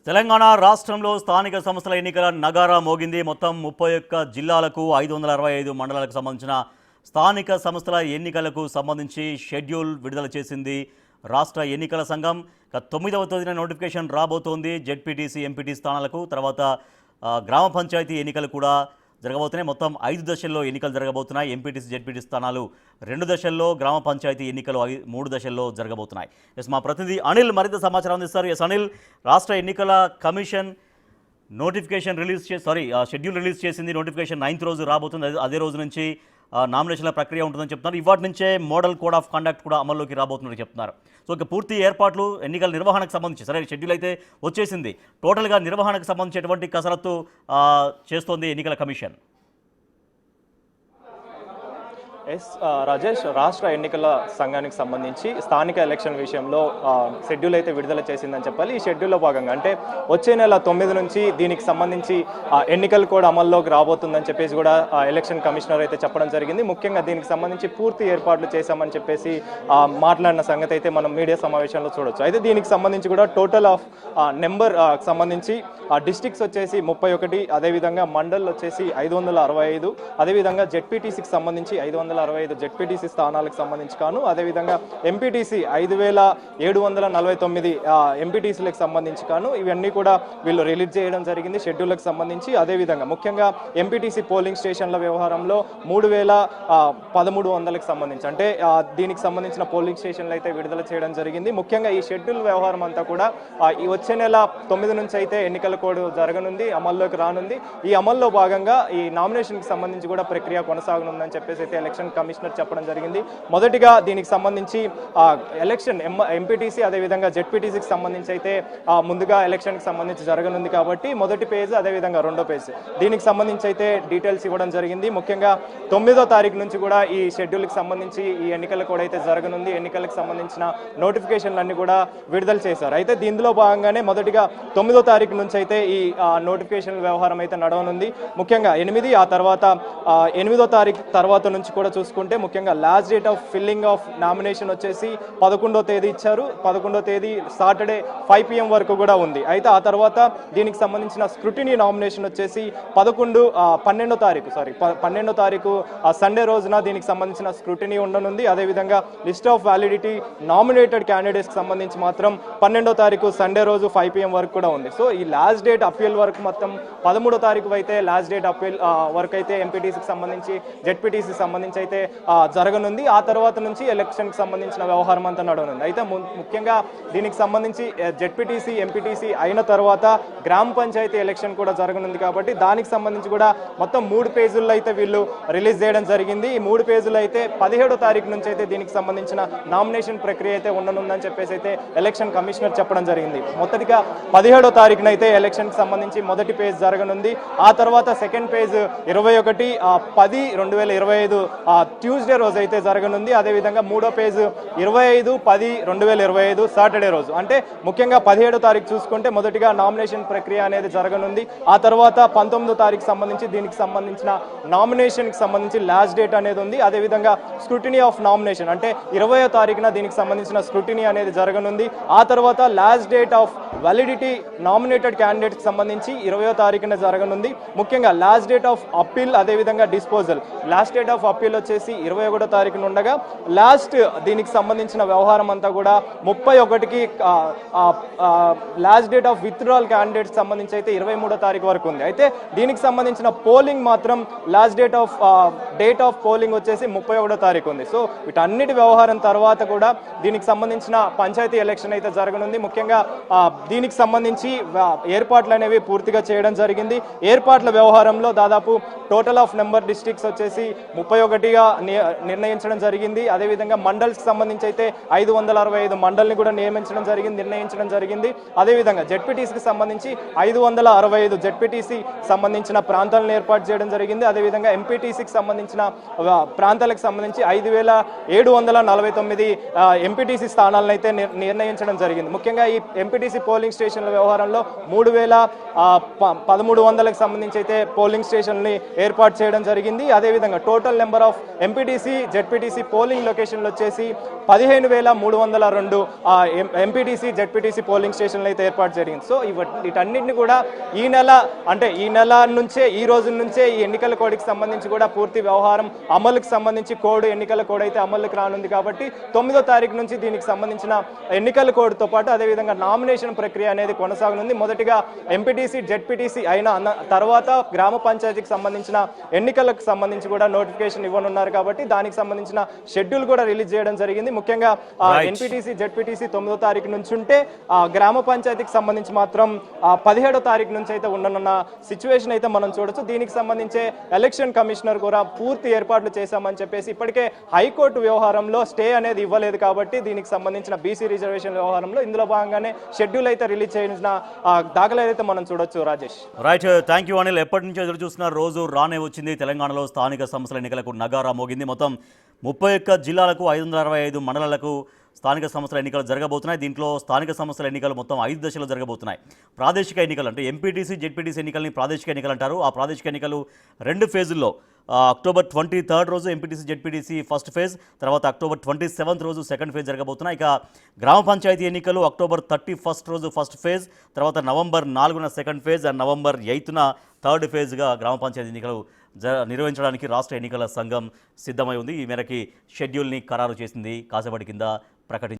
తెలంగాణ రాష్ట్రంలో స్థానిక సంస్థల ఎన్నికల నగారా మోగింది. మొత్తం 31 జిల్లాలకు 565 మండలాలకు సంబంధించిన స్థానిక సంస్థల ఎన్నికలకు సంబంధించి షెడ్యూల్ విడుదల చేసింది రాష్ట్ర ఎన్నికల సంఘం. 9వ తేదీన నోటిఫికేషన్ రాబోతోంది. జెడ్పీటీసీ, ఎంపీటీ స్థానాలకు, తర్వాత గ్రామ పంచాయతీ ఎన్నికలు కూడా జరగబోతున్నాయి. మొత్తం 5 దశల్లో ఎన్నికలు జరగబోతున్నాయి. ఎంపీటీసీ, జెడ్పీటీ స్థానాలు 2 దశల్లో, గ్రామ పంచాయతీ ఎన్నికలు 3 దశల్లో జరగబోతున్నాయి. మా ప్రతినిధి అనిల్ మరింత సమాచారం అందిస్తారు. అనిల్, రాష్ట్ర ఎన్నికల కమిషన్ నోటిఫికేషన్ షెడ్యూల్ రిలీజ్ చేసింది. నోటిఫికేషన్ 9th రోజు రాబోతుంది. అదే రోజు నుంచి నామినేషన్ల ప్రక్రియ ఉంటుందని చెప్తున్నారు. ఇవాటి నుంచే మోడల్ కోడ్ ఆఫ్ కండక్ట్ కూడా అమల్లోకి రాబోతుందని చెప్తున్నారు. సో ఇక పూర్తి ఏర్పాట్లు ఎన్నికల నిర్వహణకు సంబంధించి షెడ్యూల్ అయితే వచ్చేసింది. టోటల్గా నిర్వహణకు సంబంధించి ఎటువంటి కసరత్తు చేస్తోంది ఎన్నికల కమిషన్? రాజేష్, రాష్ట్ర ఎన్నికల సంఘానికి సంబంధించి స్థానిక ఎలక్షన్ విషయంలో షెడ్యూల్ అయితే విడుదల చేసిందని చెప్పాలి. ఈ షెడ్యూల్లో భాగంగా అంటే వచ్చే నెల 9 నుంచి దీనికి సంబంధించి ఎన్నికలు కూడా అమల్లోకి రాబోతుందని చెప్పేసి కూడా ఎలక్షన్ కమిషనర్ అయితే చెప్పడం జరిగింది. ముఖ్యంగా దీనికి సంబంధించి పూర్తి ఏర్పాట్లు చేశామని చెప్పేసి మాట్లాడిన సంగతి అయితే మనం మీడియా సమావేశంలో చూడొచ్చు. అయితే దీనికి సంబంధించి కూడా టోటల్ ఆఫ్ నెంబర్ సంబంధించి డిస్ట్రిక్ట్స్ వచ్చేసి 31, అదేవిధంగా మండల్ వచ్చేసి 565, అదేవిధంగా జెడ్పీటీసీకి సంబంధించి 565 జెడ్పీటీసీ స్థానాలకు సంబంధించి కాను, అదేవిధంగా ఎంపీటీసీ 5749 ఎంపీటీసీలకు సంబంధించి కాను ఇవన్నీ కూడా వీళ్ళు రిలీజ్ చేయడం జరిగింది షెడ్యూల్కి సంబంధించి. అదేవిధంగా ముఖ్యంగా ఎంపీటీసీ పోలింగ్ స్టేషన్ల వ్యవహారంలో 3113కి సంబంధించి అంటే దీనికి సంబంధించిన పోలింగ్ స్టేషన్లు అయితే విడుదల చేయడం జరిగింది. ముఖ్యంగా ఈ షెడ్యూల్ వ్యవహారం అంతా కూడా ఈ వచ్చే నెల 9 నుంచి అయితే ఎన్నికల కోడ్ జరగనుంది, అమల్లోకి రానుంది. ఈ అమల్లో భాగంగా ఈ నామినేషన్కి సంబంధించి కూడా ప్రక్రియ కొనసాగనుందని చెప్పేసి అయితే ఎలక్షన్ కమిషనర్ చెప్పడం జరిగింది. మొదటిగా దీనికి సంబంధించి ఎలక్షన్ ఎంపీటీసీ అదేవిధంగా జెడ్పీటీసీకి సంబంధించి అయితే ముందుగా ఎలక్షన్కి సంబంధించి జరగనుంది కాబట్టి మొదటి పేజ్ అదేవిధంగా రెండో పేజ్ దీనికి సంబంధించి అయితే డీటెయిల్స్ ఇవ్వడం జరిగింది. ముఖ్యంగా 9వ తారీఖు నుంచి కూడా ఈ షెడ్యూల్కి సంబంధించి ఈ ఎన్నికలు కూడా అయితే జరగనుంది. ఎన్నికలకు సంబంధించిన నోటిఫికేషన్లన్నీ కూడా విడుదల చేశారు. అయితే దీనిలో భాగంగానే మొదటిగా 9వ తారీఖు నుంచి అయితే ఈ నోటిఫికేషన్ వ్యవహారం అయితే నడవనుంది. ముఖ్యంగా 8, ఆ తర్వాత 8వ తారీఖు తర్వాత నుంచి కూడా చూసుకుంటే ముఖ్యంగా last date of filling of nomination వచ్చేసి 11వ తేదీ ఇచ్చారు. 11వ తేదీ సాటర్డే 5 PM వరకు కూడా ఉంది. అయితే ఆ తర్వాత దీనికి సంబంధించిన స్క్రూటినీ నామినేషన్ వచ్చేసి 12వ తారీఖు సండే రోజున దీనికి సంబంధించిన స్క్రూటినీ ఉండనుంది. అదేవిధంగా లిస్ట్ ఆఫ్ వ్యాలిడిటీ నామినేటెడ్ క్యాండిడేట్స్కి సంబంధించి మాత్రం 12వ తారీఖు సండే రోజు 5 PM వరకు కూడా ఉంది. సో ఈ లాస్ట్ డేట్ అప్పీల్ వరకు మొత్తం 13వ తారీఖు అయితే లాస్ట్ డేట్ అప్పీల్ వరకు అయితే ఎంపీటీసీకి సంబంధించి జెడ్పీటీసీకి సంబంధించి అయితే జరగనుంది. ఆ తర్వాత నుంచి ఎలక్షన్కి సంబంధించిన వ్యవహారం అంతా నడవనుంది. అయితే ముఖ్యంగా దీనికి సంబంధించి జెడ్పీటీసీ, ఎంపీటీసీ అయిన తర్వాత గ్రామ పంచాయతీ ఎలక్షన్ కూడా జరగనుంది కాబట్టి దానికి సంబంధించి కూడా మొత్తం 3 పేజీల్లో అయితే వీళ్ళు రిలీజ్ చేయడం జరిగింది. ఈ 3 పేజీలు అయితే 17వ తారీఖు నుంచి అయితే దీనికి సంబంధించిన నామినేషన్ ప్రక్రియ అయితే ఉండనుందని చెప్పేసి అయితే ఎలక్షన్ కమిషనర్ చెప్పడం జరిగింది. మొదటిగా 17వ తారీఖున అయితే ఎలక్షన్కి సంబంధించి మొదటి పేజ్ జరగనుంది. ఆ తర్వాత సెకండ్ పేజ్ 21/10/2025 ట్యూస్డే రోజు అయితే జరగనుంది. అదేవిధంగా మూడో పేజ్ 25/10/2025 సాటర్డే రోజు. అంటే ముఖ్యంగా 17వ తారీఖు చూసుకుంటే మొదటిగా నామినేషన్ ప్రక్రియ అనేది జరగనుంది. ఆ తర్వాత 19వ తారీఖు సంబంధించి దీనికి సంబంధించిన నామినేషన్కి సంబంధించి లాస్ట్ డేట్ అనేది ఉంది. అదేవిధంగా స్క్రూటినీ ఆఫ్ నామినేషన్ అంటే 20వ తారీఖున దీనికి సంబంధించిన స్క్రూటినీ అనేది జరగనుంది. ఆ తర్వాత last date of validity nominated క్యాండిడేట్కి సంబంధించి 20వ తారీఖున జరగనుంది. ముఖ్యంగా లాస్ట్ డేట్ ఆఫ్ అప్పీల్ అదేవిధంగా disposal last date of appeal వచ్చేసి 21వ తారీఖున ఉండగా లాస్ట్ దీనికి సంబంధించిన వ్యవహారం అంతా కూడా 31కి last date of withdrawal candidates సంబంధించి అయితే 23వ తారీఖు వరకు ఉంది. అయితే దీనికి సంబంధించిన పోలింగ్ మాత్రం లాస్ట్ డేట్ ఆఫ్ పోలింగ్ వచ్చేసి 31వ తారీఖు ఉంది. సో వీటన్నిటి వ్యవహారం తర్వాత కూడా దీనికి సంబంధించిన పంచాయతీ ఎలక్షన్ అయితే జరగనుంది. ముఖ్యంగా దీనికి సంబంధించి ఏర్పాట్లు అనేవి పూర్తిగా చేయడం జరిగింది. ఏర్పాట్ల వ్యవహారంలో దాదాపు టోటల్ ఆఫ్ నెంబర్ డిస్ట్రిక్ట్స్ వచ్చేసి 31గా నిర్ణయించడం జరిగింది. అదేవిధంగా మండల్స్కి సంబంధించి అయితే 565 మండల్ని కూడా నిర్ణయించడం జరిగింది. అదేవిధంగా జెడ్పీటీసీకి సంబంధించి 565 జెడ్పీటీసీ సంబంధించిన ప్రాంతాలను ఏర్పాటు చేయడం జరిగింది. అదేవిధంగా ఎంపీటీసీకి సంబంధించిన ప్రాంతాలకు సంబంధించి 5749 ఎంపీటీసీ స్థానాలను అయితే నిర్ణయించడం జరిగింది. ముఖ్యంగా ఈ ఎంపీటీసీ పోలింగ్ స్టేషన్ల వ్యవహారంలో 3313కి సంబంధించి అయితే పోలింగ్ స్టేషన్ని ఏర్పాటు చేయడం జరిగింది. అదేవిధంగా total number of of MPTC ZPTC polling లొకేషన్లు వచ్చేసి 15,302 ఎంపీటీసీ జెడ్పీటీసీ పోలింగ్ స్టేషన్లు అయితే ఏర్పాటు జరిగింది. సో వీటన్నిటిని కూడా ఈ నెల నుంచే ఈ రోజు నుంచే ఈ ఎన్నికల కోడ్కి సంబంధించి కూడా పూర్తి వ్యవహారం అమలుకి సంబంధించి ఎన్నికల కోడ్ అయితే అమలుకి రానుంది. కాబట్టి 9వ తారీఖు నుంచి దీనికి సంబంధించిన ఎన్నికల కోడ్తో పాటు అదేవిధంగా నామినేషన్ ప్రక్రియ అనేది కొనసాగనుంది. మొదటిగా ఎంపీటీసీ జెడ్పీటీసీ అయిన తర్వాత గ్రామ పంచాయతీకి సంబంధించిన ఎన్నికలకు సంబంధించి కూడా నోటిఫికేషన్ ఇవ్వనున్నారు. కాబట్టి దానికి సంబంధించిన షెడ్యూల్ కూడా రిలీజ్ చేయడం జరిగింది. ముఖ్యంగా ఎంపీటీసీ జెడ్పీటీసీ 9వ తారీఖు నుంచి ఉంటే గ్రామ పంచాయతీకి సంబంధించి మాత్రం 17వ తారీఖు నుంచి అయితే ఉండనున్న సిచ్యువేషన్ అయితే మనం చూడొచ్చు. దీనికి సంబంధించే ఎలక్షన్ కమిషనర్ కూడా పూర్తి ఏర్పాట్లు చేశామని చెప్పేసి ఇప్పటికే హైకోర్టు వ్యవహారంలో స్టే అనేది ఇవ్వలేదు. కాబట్టి దీనికి సంబంధించిన బీసీ రిజర్వేషన్ వ్యవహారంలో ఇందులో భాగంగానే షెడ్యూల్ అయితే రిలీజ్ చేసిన దాఖలాలు అయితే మనం చూడొచ్చు. Rajesh, right, thank you Anil. ఎప్పటి నుంచో ఎదురు చూస్తున్న రోజు రానే వచ్చింది. తెలంగాణలో స్థానిక సంస్థల ఎన్నికలకు నగారా మోగింది. మొత్తం 31 జిల్లాలకు 565 మండలాలకు స్థానిక సంస్థల ఎన్నికలు జరగబోతున్నాయి. దీంట్లో స్థానిక సంస్థల ఎన్నికలు మొత్తం 5 దశలు జరగబోతున్నాయి. ప్రాదేశిక ఎన్నికలు అంటే ఎంపీటీసీ జెడ్పీటీసీ ఎన్నికల్ని ప్రాదేశిక ఎన్నికలు అంటారు. ఆ ప్రాదేశిక ఎన్నికలు 2 ఫేజుల్లో అక్టోబర్ 23 రోజు ఎంపీటీసీ జెడ్పీటీసీ ఫస్ట్ ఫేజ్, తర్వాత అక్టోబర్ 27 రోజు సెకండ్ ఫేజ్ జరగబోతున్నాయి. ఇక గ్రామ పంచాయతీ ఎన్నికలు అక్టోబర్ 31 రోజు ఫస్ట్ ఫేజ్, తర్వాత నవంబర్ 4న సెకండ్ ఫేజ్ అండ్ నవంబర్ 8న థర్డ్ ఫేజ్గా గ్రామ పంచాయతీ ఎన్నికలు నిర్వహించడానికి రాష్ట్ర ఎన్నికల సంఘం సిద్ధమై ఉంది. ఈ మేరకి షెడ్యూల్ని ఖరారు చేసింది, కాసేపటి కింద ప్రకటించింది.